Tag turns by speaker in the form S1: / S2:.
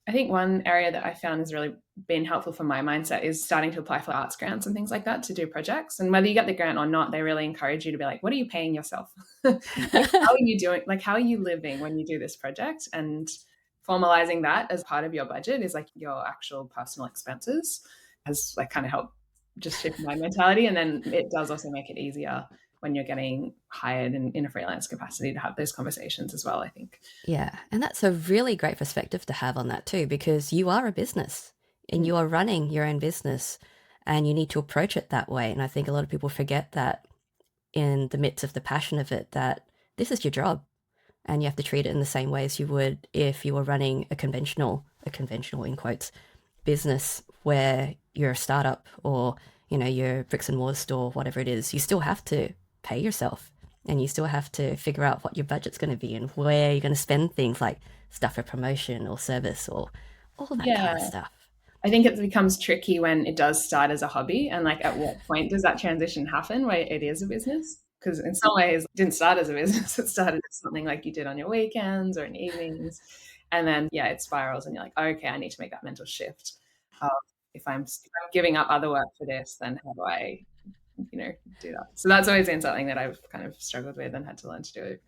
S1: I think one area that I found has really been helpful for my mindset is starting to apply for arts grants and things like that to do projects. And whether you get the grant or not, they really encourage you to be like, what are you paying yourself? Like, how are you doing? Like, how are you living when you do this project? And formalizing that as part of your budget is like your actual personal expenses has like kind of helped just shift my mentality. And then it does also make it easier when you're getting hired in a freelance capacity to have those conversations as well, I think.
S2: Yeah, and that's a really great perspective to have on that too, because you are a business and
S1: Mm.
S2: you are running your own business and you need to approach it that way. And I think a lot of people forget that in the midst of the passion of it, that this is your job and you have to treat it in the same way as you would if you were running a conventional in quotes, business where you're a startup or, you know, your bricks and mortar store, whatever it is. You still have to pay yourself and you still have to figure out what your budget's going to be and where you're going to spend things like stuff for promotion or service or all that kind
S1: Yeah.
S2: of stuff.
S1: I think it becomes tricky when it does start as a hobby, and like at what point does that transition happen where it is a business? Because in some ways, it didn't start as a business. It started as something like you did on your weekends or in evenings, and then yeah, it spirals, and you're like, okay, I need to make that mental shift. Of if I'm giving up other work for this, then how do I, do that? So that's always been something that I've kind of struggled with and had to learn to do.